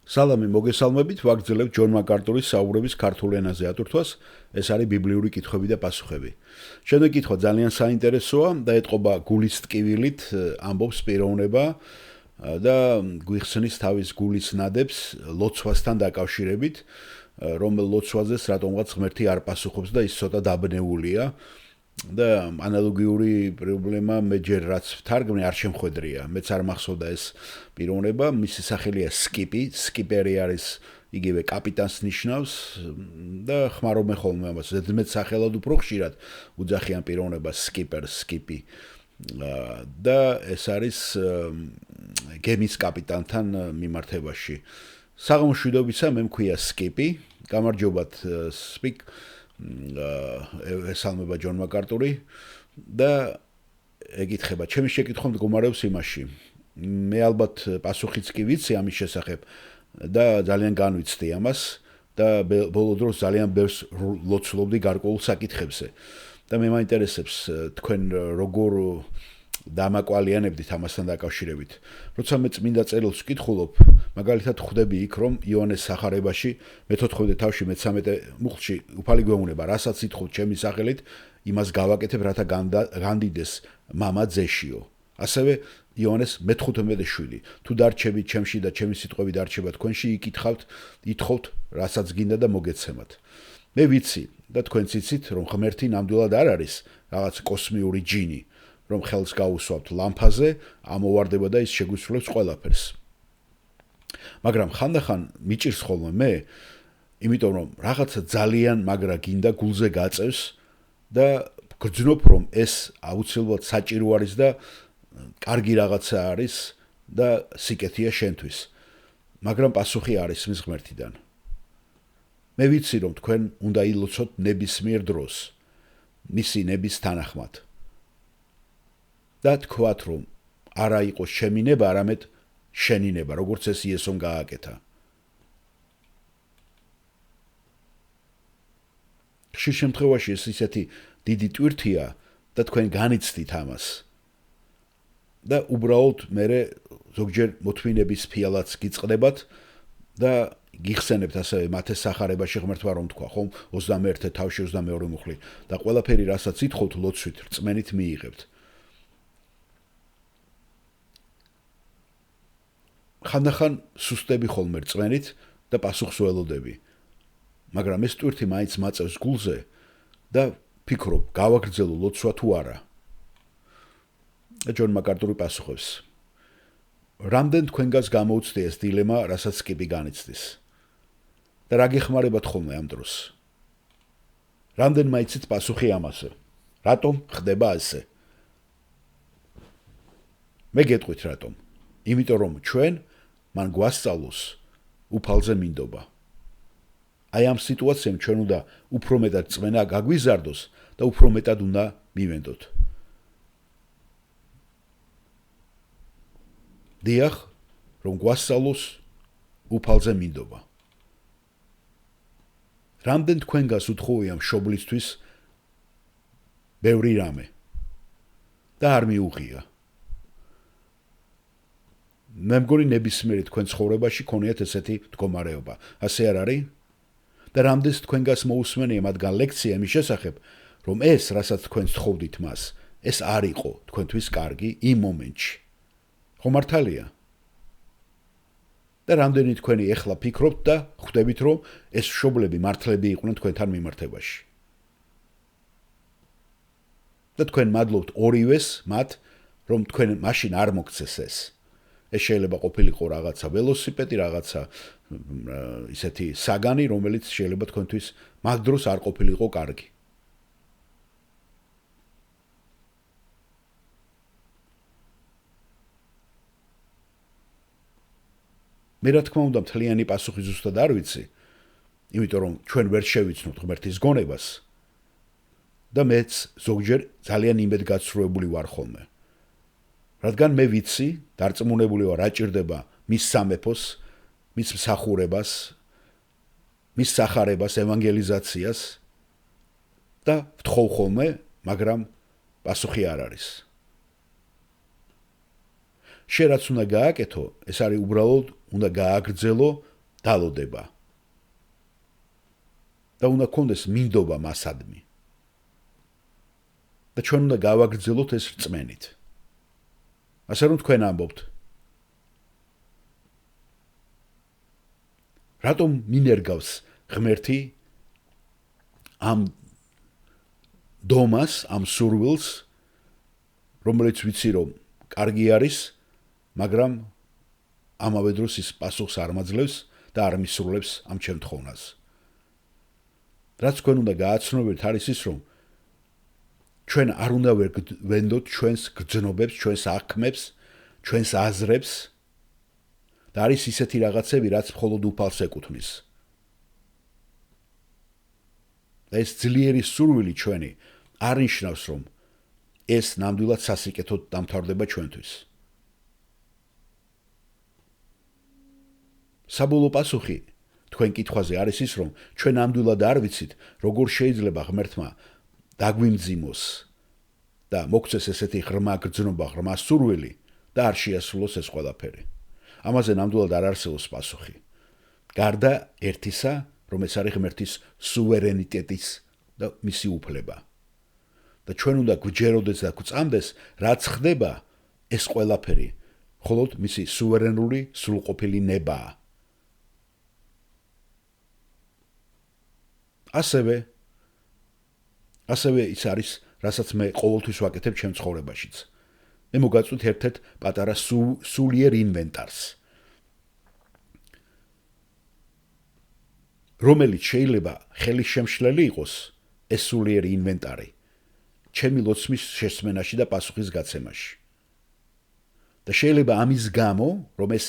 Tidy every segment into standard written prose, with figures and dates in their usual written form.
სალამი მოგესალმებით, ვაგრძელებთ ჯონ მაკარტურის საუბრების ქართულ ენაზე ატვირთვას, ეს არის ბიბლიური კითხვები და პასუხები. Შემდეგი კითხვა ძალიან საინტერესოა და ეტყობა გულის ტკივილით, ამბობს პიროვნება და გვიხსნის თავის გულის ნადებს ლოცვასთან დაკავშირებით, რომელ ლოცვაზეც რატომღაც ღმერთი არ პასუხობს და ის ცოტა დაბნეულია. და ანალოგიური პრობლემა მე ჯერ რაც ვთარგმნე არ შემხვედრია. მეც არ მახსოვდა ეს პიროვნება, მისი სახელია სკიპი, სკიპერი არის იგივე კაპიტანს ნიშნავს და ხმარობენ ხოლმე ამას. ზედმეტ სახელად უფრო ხშირად უძახიან პიროვნებას სკიპი. და ეს არის გემის კაპიტანთან მიმართებაში. საღამოშვიდობისა მე მქვია სკიპი, გამარჯობათ სპიკ ესალმება ჯონ მაკარტური და ეკითხება, ჩემი შეკითხვა მდგომარეობს იმაში. მე ალბათ პასუხიც კი ვიცი ამის შესახებ და ძალიან განვიცდი ამას და ბოლო დროს ძალიან ბევრს ლოცულობდი გარკვეულ საკითხებზე. და მე მაინტერესებს თქვენ როგორ დამაკვალიანებდით ამასთან დაკავშირებით. როცა მე წმინდა წერილს ვკითხულობ, მაგალითად ხვდები იქ, რომ იოანეს სახარებაში მე-14 თავში მე-13 მუხლში უფალი გვეუბნება, რასაც ითხოვთ ჩემი სახელით, იმას გავაკეთებ, რათა განდიდეს მამა ძეშიო. ასევე იოანეს მე-15 შვილი, თუ დარჩებით ჩემში და ჩემი სიტყვები დარჩება თქვენში, ითხოვთ, რასაც გინდა და მოგეცემათ. მე ვიცი და თქვენც იცით, რომ ღმერთი ნამდვილად არ არის რაღაც კოსმიური ჯინი, რომ ხელს გაუსვამთ ლამპაზე, ამოვარდება და ის შეგვისრულებს ყველაფერს. მაგრამ ხანდახან მიჭირს ხოლმე მე, იმიტომ რომ რაღაცა ძალიან მაგრა გინდა გულზე გაწევს და გძნობ რომ ეს აუცილებლად საჭირო არის და კარგი რაღაცა არის და სიკეთეა შენთვის. მაგრამ პასუხი არის მის ღმერთიდან. მე ვიცი რომ თქვენ უნდა ილოცოთ ნებისმიერ დროს, მისი ნების თანახმად. და თქვათ რომ არა იყოს ჩემი ნება, არამედ შენი ნება, როგორც ეს იესომ გააკეთა. ხშირ შემთხვევაში ეს ისეთი დიდი ტვირთია და თქვენ განიცდით ამას. და უბრალოდ მე ზოგჯერ მოთმინების ფიალაც გიწყდებათ და გიხსენებთ ასევე მათეს სახარებაში ღმერთმა რომ თქვა, ხომ 21 თავში 22 მუხლი და ყველაფერი რასაც ითხოვთ ლოცვით რწმენით მიიღებთ. ხანდახან სუსტები ხოლმე რწმენით და პასუხს ველოდები. მაგრამ ეს ტვირთი მაინც მაწევს გულზე და ფიქრობ, გავაგრძელო ლოცვა თუ არა. ჯონ მაკარტური პასუხობს. რამდენ თქვენგანს გამოუცდი ეს დილემა, რასაც სკიპი განიცდის. და რა გეხმარებათ ხოლმე ამ დროს? რამდენ მაიცით პასუხი ამაზე? რატომ ხდება ასე? მე გეტყვით რატომ? იმიტომ რომ ჩვენ მან გვასწავლოს უფალზე მინდობა. აი ამ სიტუაციამ ჩვენ უნდა უფრო მეტად წმენა გაგვიზარდოს და უფრო მეტად უნდა მივენდოთ. დიახ, რომ გვასწავლოს უფალზე მინდობა. რამდენ თქვენგანს უთხოვია მშობლისთვის ბევრი რამე და არ მიუღია. მე მგონი ნებისმიერი თქვენ ცხოვრებაში ქონიათ ესეთი მდგომარეობა. ასე არ არის? და რამდენს თქვენგანს მოусმენია მათგან ლექცია იმის შესახებ, რომ ეს, რასაც თქვენ სთხოვდით მას, ეს არ იყო თქვენთვის კარგი იმ მომენტში. ხო მართალია? და რამდენი თქვენი ეხლა ფიქრობთ და ხვდებით, რომ ეს მშობლები მართლები იყვნენ თქვენთან მიმართებაში. და თქვენ მადლობთ ორივეს მათ, რომ თქვენ მაშინ არ მოგცეს ეს. ეს შეიძლება ყოფილიყო რაღაცა ველოსიპედი, რაღაცა ისეთი საგანი, რომელიც შეიძლება თქვენთვის მაგ დროს არ ყოფილიყო კარგი. მე რა თქმა უნდა მთლიანი პასუხი ზუსტად არ ვიცი, იმიტომ რომ ჩვენ ვერ შევიცნობთ ღმერთის გონებას და მეც ზოგჯერ ძალიან იმედგაცრუებული ვარ ხოლმე. რადგან მე ვიცი, დარწმუნებული ვარ, რა ჭირდება მის სამეფოს, მის მსახურებას, მის სახარებას, ევანგელიზაციას და ვთხოვ ხოლმე, მაგრამ პასუხი არ არის. შენ რაც უნდა გააკეთო, ეს არის უბრალოდ უნდა გააგრძელო დალოდება და უნდა კონდეს მინდობა მასადმი და ჩვენ უნდა გავაგრძელოთ ეს რწმენით ასე რომ თქვენ ამბობთ რატომ მინერგავს ღმერთი ამ დომას ამ სურვილს რომელიც ვიცი რომ კარგი არის მაგრამ ამავე დროს ის პასუხს არ მაძლევს და არ მისრულებს ამ ჩემ თხოვნას რაც თქვენ უნდა გააცნობოთ არის ის რომ ჩვენ არ უნდა ვენდოთ ჩვენს გრძნობებს ჩვენს აღქმებს ჩვენს აზრებს და არის ისეთი რაღაცები რაც მხოლოდ უფალს ეკუთვნის და ეს ძლიერი სურვილი ჩვენი არ ნიშნავს რომ ეს ნამდვილად სასიკეთოდ დამთავრდება ჩვენთვის საბოლოო პასუხი თქვენ კითხვაზე არის ის რომ ჩვენ ნამდვილად არ ვიცით როგორ შეიძლება ღმერთმა დაგვიმძიმოს და მოგცეს ესეთი ღრმა გრძნობა ღრმა სურვილი და არ შეასრულოს ეს ყველაფერი ამაზე ნამდვილად არ არსებობს პასუხი გარდა ერთისა რომ ეს არის ღმერთის სუვერენიტეტის და მისი უფლება და ჩვენ უნდა გვჯეროდეს და გვწამდეს რაც ხდება ეს ყველაფერი მხოლოდ მისი სუვერენული სრულყოფილი ნებაა ასევე ის არის რასაც მე ყოველთვის ვაკეთებ ჩემ ცხოვრებაშიც მე მოგაწვით ერთ-ერთ პატარა სულიერ ინვენტარს რომელიც შეიძლება ხელის შემშლელი იყოს ეს სულიერი ინვენტარი ჩემი ლოცვის შესმენაში და პასუხის გაცემაში და შეიძლება ამის გამო რომ ეს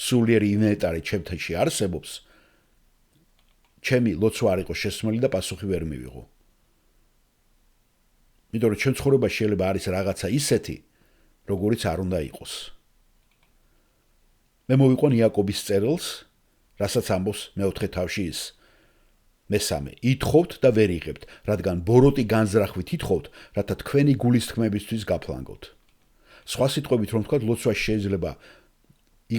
სულიერი ინვენტარი ჩემთაში არსებობს ჩემი ლოცვა არ იყოს შესმელი და პასუხი ვერ მივიღო იმიტომ რომ ჩემ ცხოვრებაში შეიძლება არის რაღაცა ისეთი როგორიც არ უნდა იყოს მე მოვიყვან იაკობის წერილს რასაც ამბობს მეოთხე თავში ის მესამე ითხოვთ და ვერ იღებთ რადგან ბოროტი განზრახვით ითხოვთ რათა თქვენი გულის თქმებისთვის გაფლანგოთ სხვა სიტყვებით რომ ვთქვათ ლოცვაში შეიძლება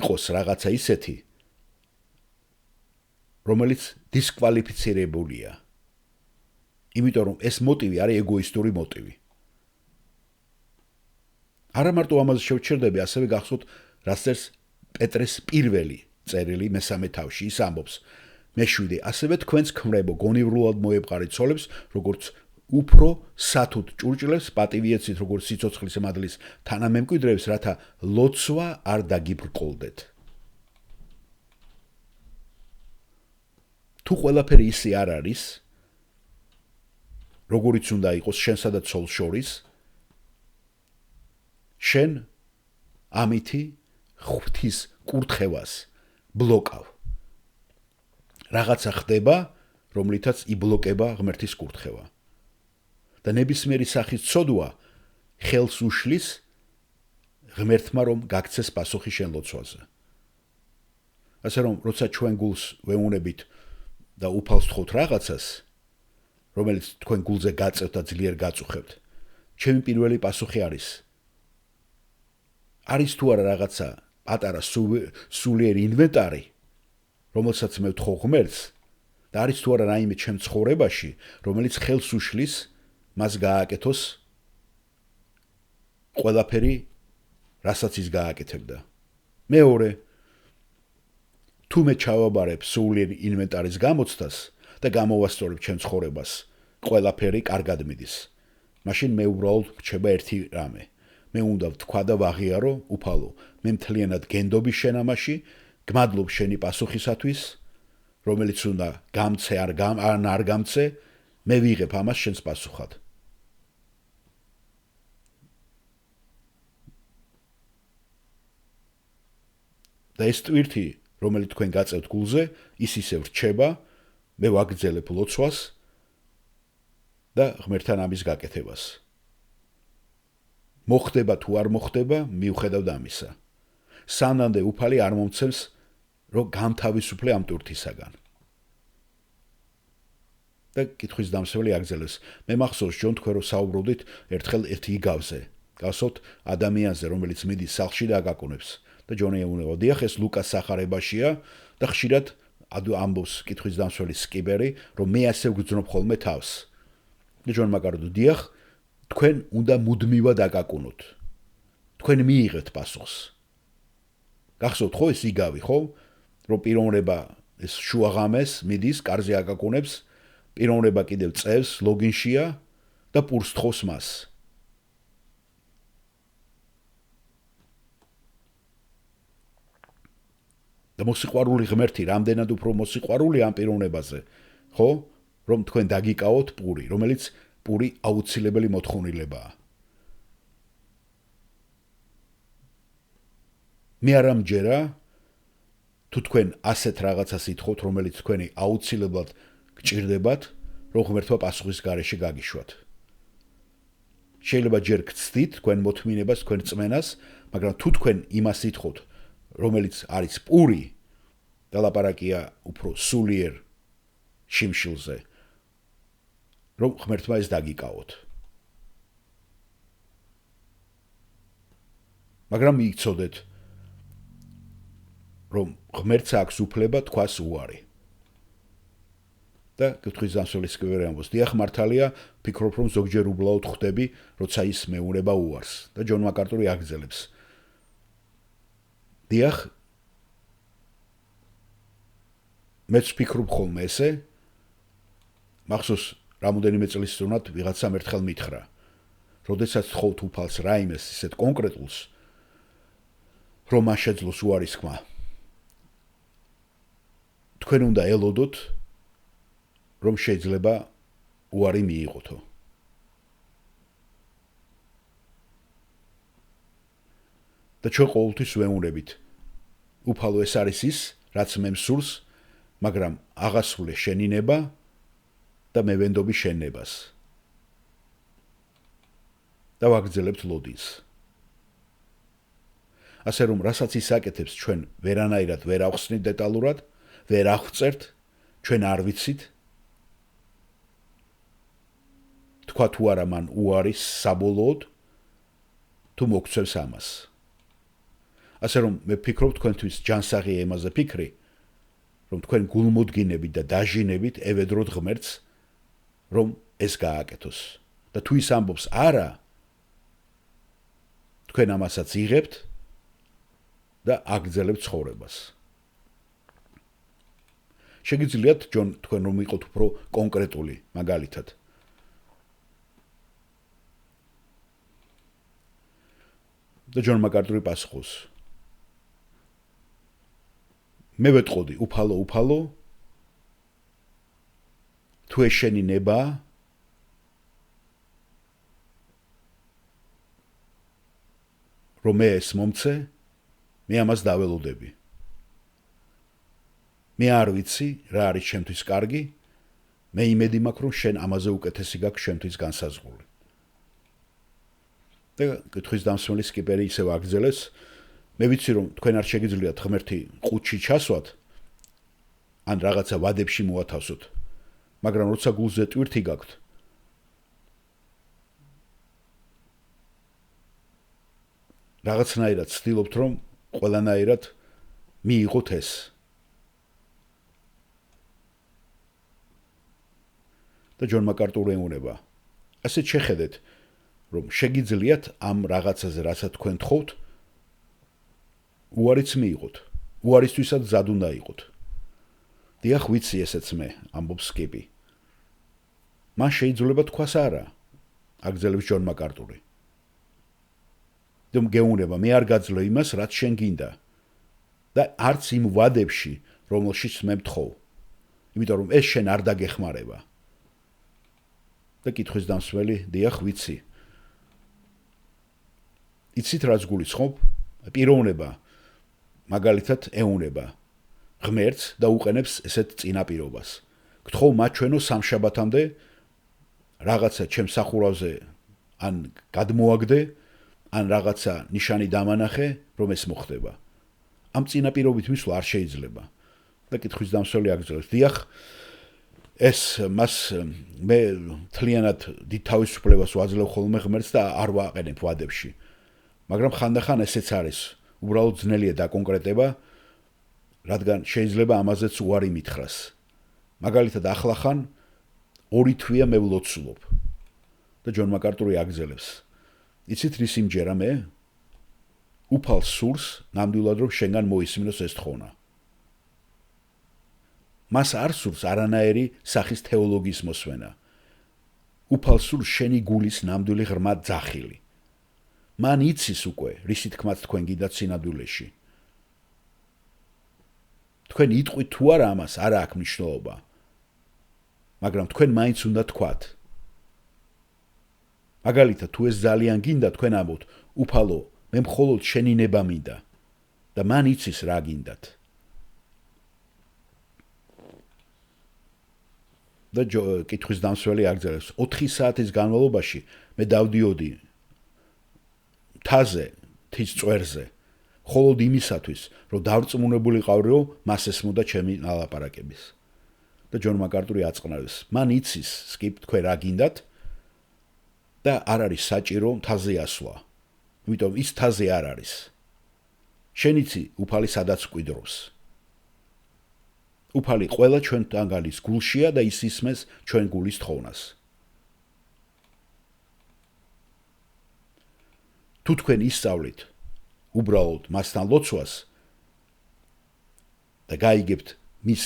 იყოს რაღაცა ისეთი რომელიც დისკვალიფიცირებულია იმიტომ რომ ეს მოტივი არის ეგოისტური მოტივი არა მარტო ამაზე შევჩერდები ასევე გახსოვთ რაც წერს პეტრეს პირველი წერილი მესამე თავში ის ამბობს მეშვიდე ასევე თქვენს ქმრებო გონივრულად მოებყარით ცოლებს როგორც უფრო სათუთ ჭურჭლებს პატივიეცით როგორც სიცოცხლის მადლის თანამემკვიდრეებს რათა ლოცვა არ დაგიბრკოლდეთ თუ ყველაფერი ისე არ არის როგორიც უნდა იყოს შენსა და ცოლს შორის შენ ამითი ღვთის კურთხევას ბლოკავ რაღაცა ხდება რომლითაც იბლოკება ღმერთის კურთხევა და ნებისმიერი სახის ცოდვა ხელს უშლის ღმერთმა რომ გაქცეს პასუხი შენ ლოცვაზე ასე რომ როცა ჩვენ გულს ვეუნებით და უფალს ვთხოვთ რაღაცას რომელიც თქვენ გულზე გაწევთ და ძლიერ გაწუხებთ ჩემი პირველი პასუხი არის თუ არა რაღაცა პატარა სულიერი ინვენტარი რომელსაც მე ვთხოვ ღმერთს და არის თუ არა რაიმე ჩემ ცხოვრებაში რომელიც ხელს უშლის მას გააკეთოს ყველაფერი რასაც ის გააკეთებდა მეორე თუ მე ჩავაბარებ სულიერ ინვენტარის გამოცდას და გამოვასწორებ ჩემ ცხოვრებას ყველაფერი კარგად მიდის მაშინ მე უბრალოდ რჩება ერთი რამე მე უნდა ვთქვა და ვაღიარო უფალო მე მთლიანად გენდობი შენ ამაში გმადლობ შენი პასუხისათვის რომელიც უნდა გამცე არ გამცე მე ვიღებ ამას შენს პასუხად და ეს ტვირთი რომელიც თქვენ გაწევთ გულზე ის ისევ რჩება მე ვაგრძელებ ლოცვას და ღმერთთან ამის გაკეთებას მოხდება თუ არ მოხდება მიუხედავად ამისა სანამდე უფალი არ მომცემს რომ განთავისუფლე ამ ტვირთისაგან და კითხვის დამსველი აგზელებს მე მახსოვს ჯონ თქვენ რომ საუბრობდით ერთხელ ერთი იგავზე გასოთ ადამიანზე რომელიც მიდის სახლში და აკაკუნებს და ჯონი ეუბნება დიახ ეს ლუკას სახარებაშია და ხშირად ამბობს კითხვის დამცველი სკიპერი, რომ მე ასე ვგრძნობ ხოლმე თავს. და ჯონ მაკარტი დიახ, თქვენ უნდა მუდმივად აკაკუნოთ. თქვენ მიიღეთ პასუხს. გახსოვთ ხო ეს იგავი, ხო? რომ პიროვნება ეს შუაღამეს მიდის, კარზე აკაკუნებს, პიროვნება კიდევ წევს, ლოგინშია და პურს თხოვს მას. და მოსიყვარული ღმერთი რამდენად უფრო მოსიყვარული ამ პიროვნებაზე, ხო? რომ თქვენ დაგიკავოთ პური, რომელიც პური აუცილებელი მოთხოვნილებაა. მე არ ამჯერა თუ თქვენ ასეთ რაღაცას ითხოვთ, რომელიც თქვენი აუცილებლად გჭირდებათ, რომ ღმერთმა პასუხის გარეშე გაგიშვათ. შეიძლება ჯერ გცდით თქვენ მოთმინებას, თქვენ წმენას, მაგრამ თუ თქვენ იმას ითხოვთ, რომელიც არის პური და ლაპარაკია უფრო სულიერ შიმშილზე, რომ ღმერთმა ეს დაგიკავოთ. მაგრამ იცოდეთ, რომ ღმერთს აქვს უფლება თქვას უარი. და კითხვის დამცველი სკიპერი ამბობს, დიახ მართალია, ფიქრობ რომ ზოგჯერ უბრალოდ ხვდები, როცა ის მეუნება უარს და ჯონ მაკარტური აგრძელებს. დიახ, მეც ვფიქრობ ხოლმე ესე, მახსოვს რამოდენიმე წლის წინათ ვიღაცამ ერთხელ მითხრა, როდესაც თხოვთ უფალს რაიმეს ისეთ კონკრეტულს, რომ მას შეძლოს უარის ხმა. თქვენ უნდა ელოდოთ, რომ შეიძლება უარი მიიღოთო. და ჩვენ ყოველთვის ვეუბნებით, უფალო ეს არის ის, რაც მე მსურს, მაგრამ აღასრულე შენი ნება და მე ვენდობი შენ ნებას. და ვაგრძელებთ ლოდინს. ასე რომ, რასაც ის აკეთებს, ჩვენ ვერანაირად ვერ ახსნით დეტალურად, ვერ აღწერთ, ჩვენ არ ვიცით, თქვა თუ არა მან უარის საბოლოოდ, თუ მოგცევს ამას. ასე რომ, მე ვფიქრობ თქვენთვის ჯანსაღია იმაზე ფიქრი, რომ თქვენ გულმოდგინებით და დაჟინებით ევედროთ ღმერთს, რომ ეს გააკეთოს. და თუ ის ამბობს არა, თქვენ ამასაც იღებთ და აგრძელებთ ცხოვრებას. შეგიძლიათ ჯონ თქვენ რომ იყოთ უფრო კონკრეტული, მაგალითად. და ჯონ მაკარტური პასუხობს. მე ვეტყოდი, უფალო, თუ ეს შენი ნება, რომ მე ეს მომცე, მე ამას დაველოდები. მე არ ვიცი, რა არის ჩემთვის კარგი, მე იმედი მაქვს, რომ შენ ამაზე უკეთესი გაქვს ჩემთვის განსაზღვრული. და კითხვის დამცველი სკიპერი ისევ აგრძელეს, მე ვიცი, რომ თქვენ არ შეგიძლიათ ღმერთი ყუთში ჩასვათ, ან რაღაცა ვადებში მოათავსოთ, მაგრამ როცა გულზე ტვირთი გაქვთ, რაღაცნაირად ცდილობთ, რომ ყველანაირად მიიღოთ ეს. და ჯონ მაკარტური ეუბნება, ასეთ შეხედეთ, რომ შეგიძლიათ ამ რაღაცაზე, რასაც თქვენ თხოვთ, უარიც მიიღოთ. უარისთვისაც მზად უნდა იყოთ. დიახ, ვიცი ესეც მე, ამბობს სკიპი. მან შეიძლება თქვას არა, აგრძელებს ჯონ მაკარტური. და გეუბნება, მე არ გაძლო იმას, რაც შენ გინდა. და არც იმ ვადებში, რომელშიც მე მთხოვ. იმიტომ რომ ეს შენ არ დაგეხმარება. და კითხვის დამცველი, დიახ, ვიცი. იცით რაც გულისხმობ? პიროვნება მაგალითად ეუბნება ღმერთს და უყენებს ესეთ წინაპირობას. გთხოვ მაჩვენო სამშაბათამდე რაღაცა ჩემ სახურავზე ან გადმოაგდე, ან რაღაცა ნიშანი დამანახე, რომ ეს მოხდება. ამ წინაპირობით მისვლა არ შეიძლება. და კითხვის დამცველი აგრძელებს, დიახ, ეს მას მე თლიანად დიდ თავისუფლებას ვაძლევ ხოლმე ღმერთს და არ ვაყენებ ვადებში. მაგრამ ხანდახან ესეც არის, უბრალოდ ძნელია დაკონკრეტება, რადგან შეიძლება ამაზეც უარი მითხრას. მაგალითად ახლახან 2 თვეა მე ვლოცულობ და ჯონ მაკარტური აგზელებს. იცით რის იმჯერა მე? უფალ სურს ნამდვილად რომ შენგან მოისმინოს ეს თხოვნა. მას არ სურს არანაირი სახის თეოლოგიის მოსვენა. უფალ სურს შენი გულის ნამდვილი ღრმა ძახილი. მან იცის უკვე, რისი თქმაც თქვენ გიდათ სინამდვილეში. თქვენ იტყვით თუ არა ამას, არა აქვს მნიშვნელობა. მაგრამ თქვენ მაინც უნდა თქვათ. მაგალითად, თუ ეს ძალიან გინდა, თქვენ ამბობთ, უფალო, მე მხოლოდ შენი ნება მინდა და მან იცის რა გინდათ. და კითხვის დამსველი აგზელებს 4 საათის განმავლობაში მე დავდიოდი მთაზე, მთის წვერზე, მხოლოდ იმისათვის, რომ დარწმუნებულიყავრო მას ესმოდა ჩემი ლაპარაკების. და ჯონ მაკარტური აწყნარებს, მან იცის, skip თქვენ რა გინდათ და არ არის საჭირო მთაზე ასვლა. იმიტომ ის მთაზე არ არის. შენ იცი უფალი სადაც კვიდრობს. უფალი ყველა ჩვენთან გალის გულშია და ის ისმენს ჩვენ გულის თხოვნას. თუ თქვენ ისწავლით უბრალოდ მასთან ლოცვას და გაიგებთ მის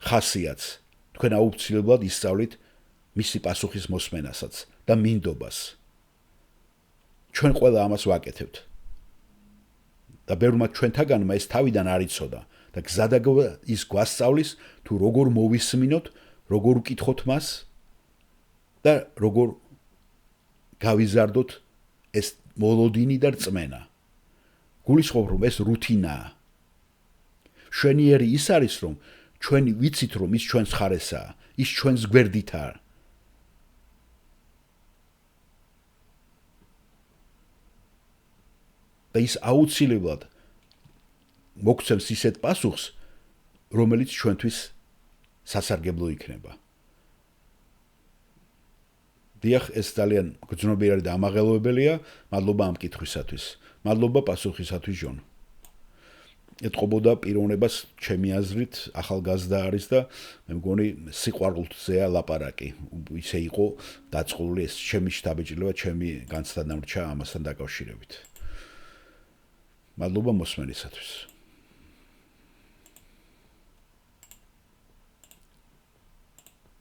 ხასიათს, თქვენ აუცილებლად ისწავლით მისი პასუხის მოსმენასაც და მინდობას. ჩვენ ყველა ამას ვაკეთებთ. და ბევრმა ჩვენთაგანმა ეს თავიდან არ იცოდა და გზადაგება ის გვასწავლის თუ როგორ მოვისმინოთ, როგორ ვკითხოთ მას და როგორ გავიზარდოთ ეს მოლოდინი და რწმენა. გულისხმობ რომ ეს რუთინაა. შვენიერი ის არის რომ ჩვენ ვიცით რომ ის ჩვენს ხარესაა, ის ჩვენს გვერდითაა. და ის აუცილებლად მოგცემს ისეთ პასუხს, რომელიც ჩვენთვის სასარგებლო იქნება. დიახ, ეს ძალიან გრძნობიერი და ამაღელვებელია, მადლობა ამ კითხვისათვის. მადლობა პასუხისათვის, ჯონ. ეთყობოდა პიროვნებას ჩემი აზრით ახალგაზრდა არის და მე მგონი სიყვარულზეა ლაპარაკი. ისე იყო დაწყებული ეს ჩემი შთაბეჭდილება, ჩემი განცდა დამრჩა ამასთან დაკავშირებით. მადლობა მოსმენისათვის.